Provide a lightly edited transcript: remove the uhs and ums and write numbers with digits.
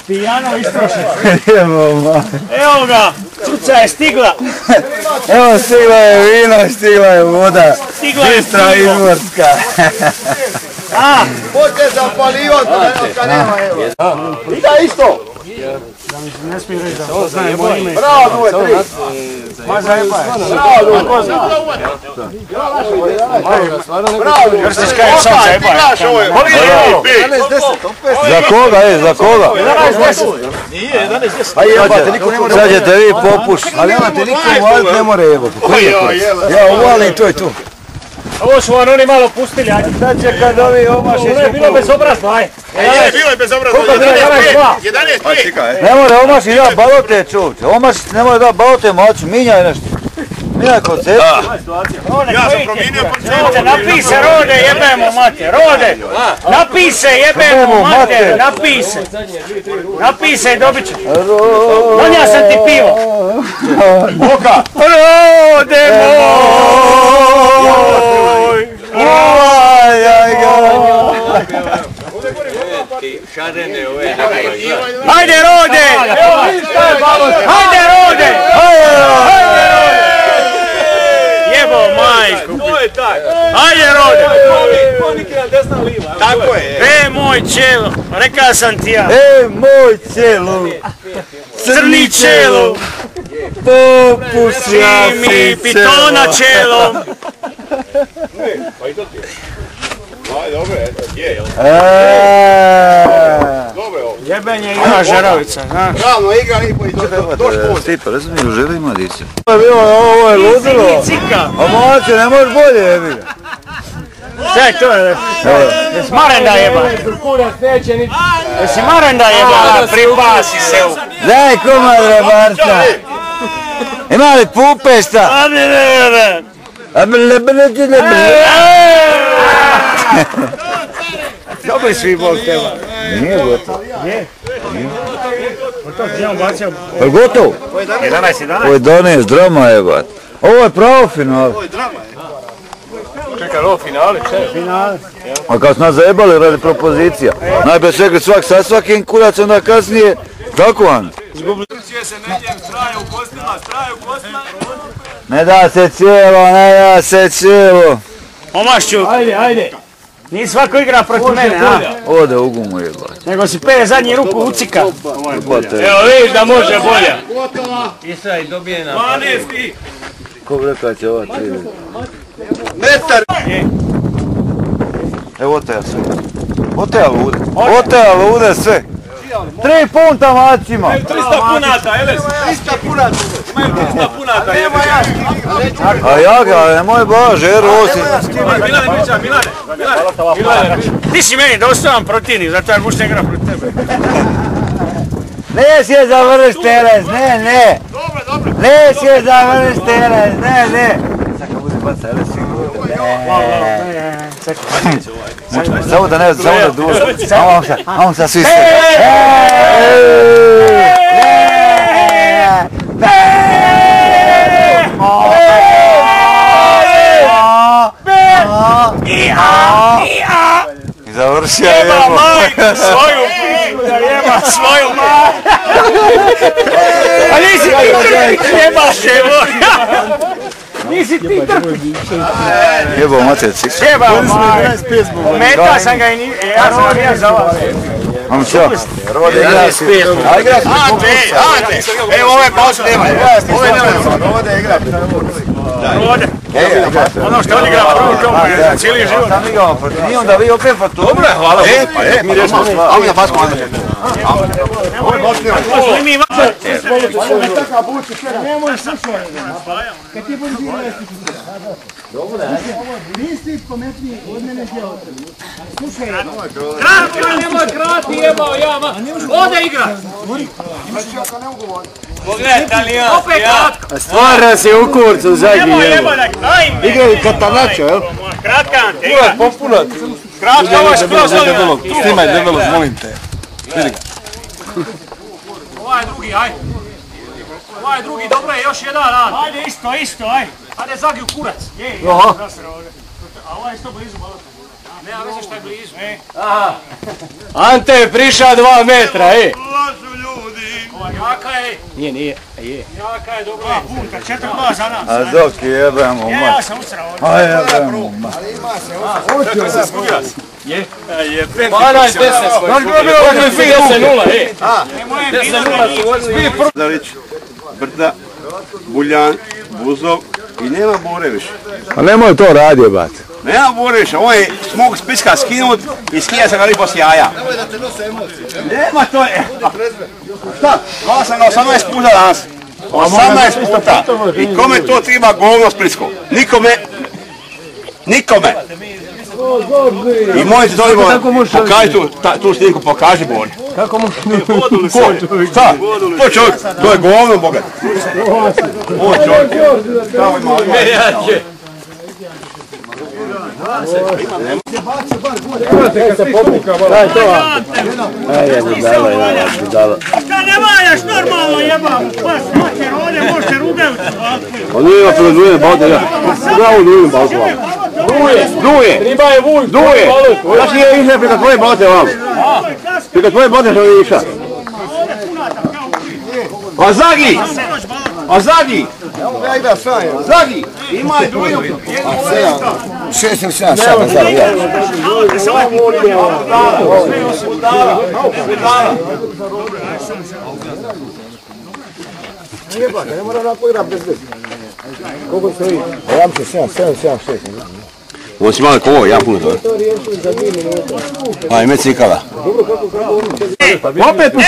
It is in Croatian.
Pijano isprošen. Evo ga, cuca je stigla. Evo stigla je vino, stigla je voda. Bistra izvorska. Pođe zapalivati, kad nema evo. I da isto. Ne smijem reći da poznaje moje ime. Bravo, ovo je 3. Ma zajeba je. Bravo, ko zna? bravo. Krstićka je sam zajeba je. Za koga, za koga? 11-10. Sad ćete vi popušiti. Ali nemate niko uvaliti, ne more jebati. Ja uvalim, to je to. Ovo su vam oni malo pustili, ajde. Sad će kad ovi omaši... Ovo je bilo bezobrazno, ajde. Bilo je bezobrazno. 11-5. Ne more omaši da balote čovče. Omaši ne more da balote maču, minjaj nešto. Minjaj koncept. Ja sam promijenio koncept. Napise, Rode, jebemo mater, Rode! Napise, jebemo mater, napise! Napise i dobit ću. Donija sam ti pivo. Boka. Rode moj! Hajde, Rode! Hajde, Rode! Jebo majku! Hajde, Rode! Tako je. Moj čelo, reka sam ti ja. Moj čelo, Crni čelo, popuši mi pitona čelo. Dobro je, je. Jebenje igra žeravica, znaš. Ravno igra i doš put. Stipa, razumiju, želi ima dice. Ovo je ludilo. A mače, ne možeš bolje jebi. Sve to je. Jesi marenda jeba? Jesi marenda jeba? Pripasi se u. Daj komadre Barta. Ima li pupesta? Dobri svi bol teba. Nije gotovo. Je? To gdje on bacio? Je gotovo? 11-11. Ovo je 11 drama jebat. Ovo je pravo final. Čekaj, ovo finale, če? Finale. A kad su nas zajebali radi propozicija. Najprije su rekli svak sa svakim kurac, onda kasnije. Tako vam? Ne da se cijelo, ne da se cijelo. Omašću. Ajde. Nije svako igra protiv mene, a? Ode u gumu jebat. Nego si peje zadnji ruku ucika. Evo vidiš da može bolje. Isra i dobije na 12. Ko bi rekao će ova 3? Metar. Evo otaja sve. Otaja lude. Otaja lude sve. 3 punta macima. 300 punata, Eles. 300 punata. Imaju 300 punata. Evo ja stigu. A ja ga, nemoj baš, jer ovo si... Milane priča, Milane. Ti si meni dostojan protivnik, zato ja muš ne igra protiv tebe. Nes je završ teles, ne. Dobro. Nes je završ teles, ne. Sad kad bude baca Eles sigurno. Samo da ne, samo da duže. Amo sad svi sve. I završio je Jeba majku svoju pičku, da jeba svoju majku. A nisi ti trpi, jebaš jebo. Nisi ti trpi. Jebo mater cik. Jeba majku. Meta sam ga i nije, ja sam ga nije za vas. Mam čo? Rode igra si. A igra si. Ante. Evo ove pauze nema. Ove nema. Rode igra. Rode. Ono što on igra prvom tomu je cijeli život. Sam igramo protiv njih, onda vi opet protiv. Dobro je, hvala. Mi rešimo stvar. Amo na pasku Ante. Ovo je baš nema. Možda mi imate. Nemoj slušaj, kad ti budeš nisi pametniji od mene djelata. Slušaj, Nemoj krati jebao jama. Ode igra. Pogledaj Talijan. Opet kratko. Stvara se u kurcu zadnji. Nemoj jebadak, ajme. Igraju katanačo, jel? Kratka Ante, igra. Populat. Kratka, ovo je skroz odmah. Snimaj debelo, molim te. Vidi ga. Ovaj drugi, ajde. Ovaj drugi, dobro je, još jedan rad. Ajde, isto, ajde. Ajde, zagi u kurac. A ovaj je isto blizu, malo. Nema veze šta je blizu. Ante je prišao 2 metra, ej. Lažu ljudi. Jaka je. Nije, je. Jaka je, dobro je. Punta, 4-2 za nas. A dok jebemo, Ja sam usrao. a jebemo, ma. Čekaj se skujac. Je? Je, 12-10 smo. Kako je fin 10-0, ej. 10-0 su vodili. Dalić, Brda, Buljan, Buzov i nema Bore više. Pa nemoj to radi jebat. Nema Bore više, on je s mog spiska skinut i skija sam ga lipo s jaja. Nemoj da te nose emocije. Nema to je. Šta? Hvala sam ga 18 puta danas. 18 puta. I kome to treba govno splitsko? Nikome. I mojte to lipo, pokaži tu snimku, pokaži Bori. Kako mu... Šta? To čovjek, to je govno bogat. Ovo čovjek. Tamo ima odmah. Šta ne valjaš normalno jebam? Pas, mater, ovdje možete rugaviti. On nije ima preduje balde, ja. Bravo dujem balde vam. Duje! Riba je vuj. Duje! Znaš nije išao prika tvoje balde vam. Prika tvoje balde što nije išao. A Zagi! A Zagi! Ja igra sam, Zagi! Ima i duju. 6 ili 7 šaka za ja. Ne mora onako igra bez veze. Koliko se vidi? Ja mi se 7, 6. Ovo si malo kovo, ja puno to. To riješili za 2 minuta. A ime cikala. Opet mu